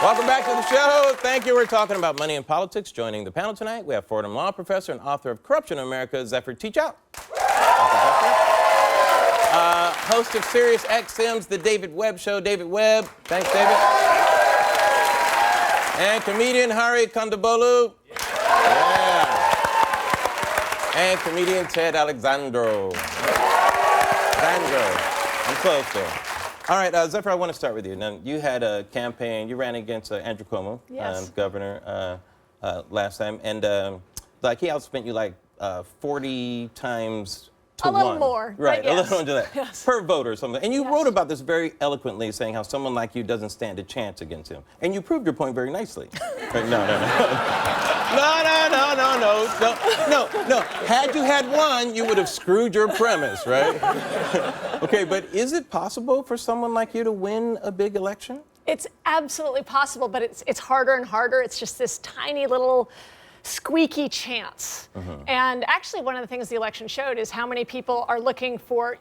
Welcome back to the show. Thank you. We're talking about money and politics. Joining the panel tonight, we have Fordham Law professor and author of Corruption in America, Zephyr Teachout. Host of Sirius XM's The David Webb Show, David Webb. Thanks, David. And comedian Hari Kondabolu. Yeah. And comedian Ted Alexandro. I'm close there. All right, Zephyr, I want to start with you. Now, you had a campaign. You ran against Andrew Cuomo, yes. Governor, last time, and like he outspent you like 40 times to a little one. more, right? Yes. A little under that Yes. per vote or something. And you Yes. wrote about this very eloquently, saying how someone like you doesn't stand a chance against him, and you proved your point very nicely. Right, no. No. Had you had one, you would have screwed your premise, right? Okay, but is it possible for someone like you to win a big election? It's absolutely possible, but it's harder and harder. It's just this tiny little squeaky chance. And actually, one of the things the election showed is how many people are looking for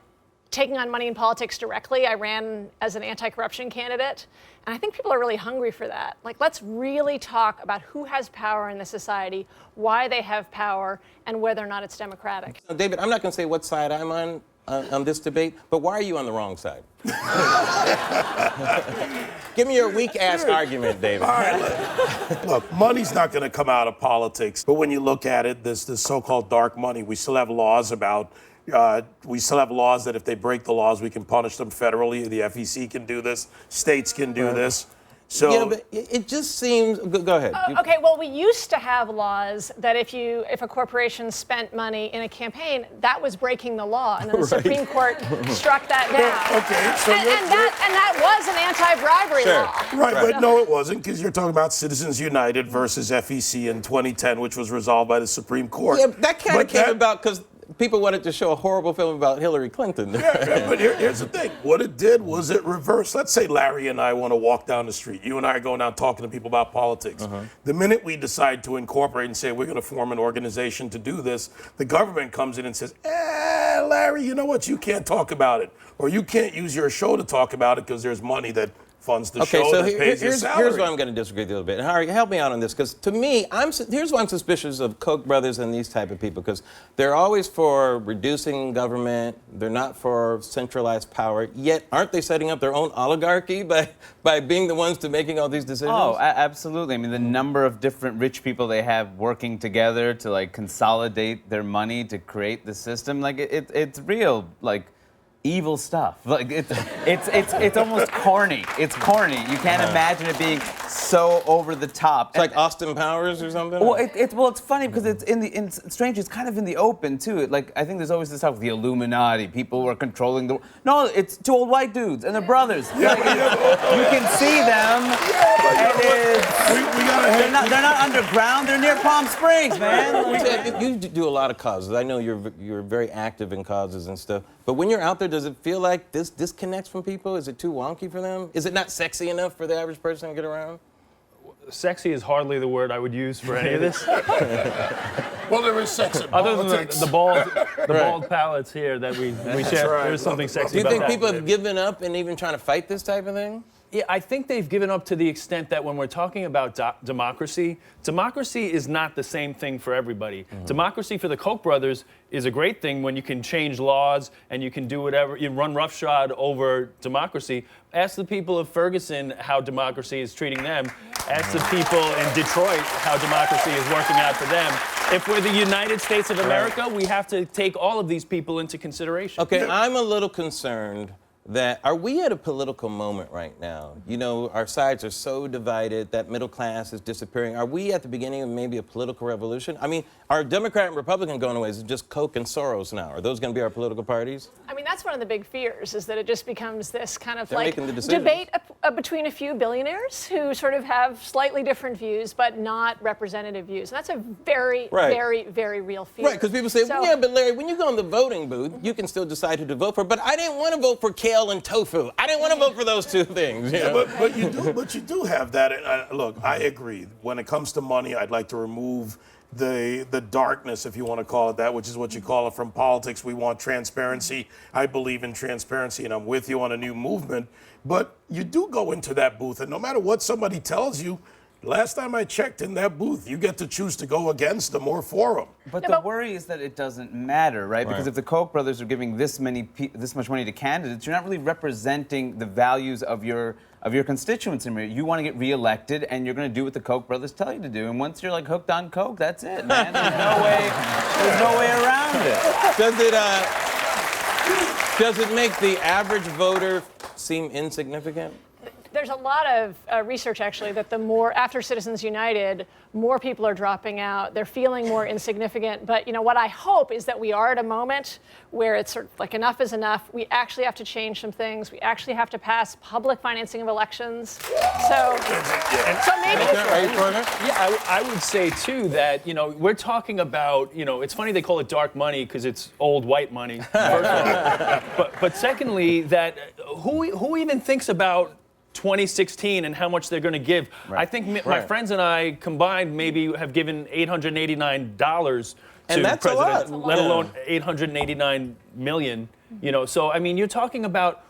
taking on money in politics directly. I ran as an anti-corruption candidate, and I think people are really hungry for that. Like, let's really talk about who has power in the society, why they have power, and whether or not it's democratic. David, I'm not going to say what side I'm on this debate, but why are you on the wrong side? Give me your weak-ass argument, David. All right, look, money's not going to come out of politics, but when you look at it, this so-called dark money, we still have laws about. We still have laws that if they break the laws, we can punish them federally. The FEC can do this. States can do this. So yeah, but it just seems. Go ahead. Okay, well, we used to have laws that if a corporation spent money in a campaign, that was breaking the law, and then the Supreme Court struck that down. Okay, so and that was an anti-bribery law. Right, but no, it wasn't, because you're talking about Citizens United versus FEC in 2010, which was resolved by the Supreme Court. Yeah, that kind of came about because people wanted to show a horrible film about Hillary Clinton. Yeah, but here's the thing. What it did was it reversed. Let's say Larry and I want to walk down the street. You and I are going out talking to people about politics. The minute we decide to incorporate and say we're going to form an organization to do this, the government comes in and says, Larry, you know what? You can't talk about it. Or you can't use your show to talk about it because there's money that funds the show so that pays your salary. Here's why I'm going to disagree with you a little bit. And Harry, help me out on this, because to me, here's why I'm suspicious of Koch brothers and these type of people, because they're always for reducing government. They're not for centralized power. Yet, aren't they setting up their own oligarchy by being the ones to making all these decisions? Oh, absolutely. I mean, the number of different rich people they have working together to like consolidate their money to create the system, like it's real, like evil stuff. Like it's almost corny. It's corny. You can't imagine it being so over the top. It's like Austin Powers or something. Well, it's funny because it's strange. It's kind of in the open too. Like, I think there's always this talk of the Illuminati. People who are controlling the. No, it's two old white dudes and their brothers. Like, you can see them. They're not underground. They're near Palm Springs, man. You do a lot of causes. I know you're very active in causes and stuff. But when you're out there, does it feel like this disconnects from people? Is it too wonky for them? Is it not sexy enough for the average person to get around? Sexy is hardly the word I would use for any of this. Well, there is sex in Other politics. than the bald palates here that we share, right. there's something sexy Do you about think that. people have given up and even trying to fight this type of thing? Yeah, I think they've given up to the extent that when we're talking about democracy is not the same thing for everybody. Democracy for the Koch brothers is a great thing when you can change laws and you can do whatever, you run roughshod over democracy. Ask the people of Ferguson how democracy is treating them. Ask the people in Detroit how democracy is working out for them. If we're the United States of America, we have to take all of these people into consideration. Okay, I'm a little concerned that are we at a political moment right now? You know, our sides are so divided that middle class is disappearing. Are we at the beginning of maybe a political revolution? I mean, are Democrat and Republican going away? Is it just Koch and Soros now? Are those going to be our political parties? I mean, that's one of the big fears, is that it just becomes this kind of They're like making the decisions. debate between a few billionaires who sort of have slightly different views, but not representative views. And that's a very, very, very real fear. Right, because people say, yeah, but Larry, when you go in the voting booth, you can still decide who to vote for. But I didn't want to vote for kale and tofu. I didn't want to vote for those two things. You know? But you do have that. Look, I agree. When it comes to money, I'd like to remove the darkness, if you want to call it that, which is what you call it from politics. We want transparency. I believe in transparency, and I'm with you on a new movement. But you do go into that booth, and no matter what somebody tells you, last time I checked in that booth, you get to choose to go against them or for them. But No, the but- worry is that it doesn't matter, right? Because if the Koch brothers are giving this much money to candidates, you're not really representing the values of your constituents. You want to get reelected, and you're going to do what the Koch brothers tell you to do. And once you're like hooked on Coke, that's it, man. There's no way around it. Does it make the average voter seem insignificant? There's a lot of research actually that the more after Citizens United, more people are dropping out. They're feeling more insignificant. But you know what I hope is that we are at a moment where it's sort of like enough is enough. We actually have to change some things. We actually have to pass public financing of elections. So maybe. Right, partner? Yeah, I would say too that we're talking about it's funny they call it dark money because it's old white money. First of all. but secondly, that who even thinks about 2016 and how much they're going to give? I think my friends and I combined maybe have given $889 to And that's a President, lot. let alone 889 million. So I mean, you're talking about.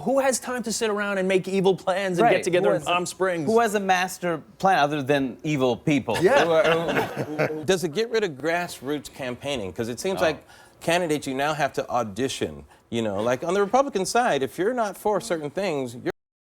Who has time to sit around and make evil plans and get together in Palm Springs? Who has a master plan other than evil people? Yeah. Does it get rid of grassroots campaigning? Because it seems like candidates, you now have to audition. Like on the Republican side, if you're not for certain things, you're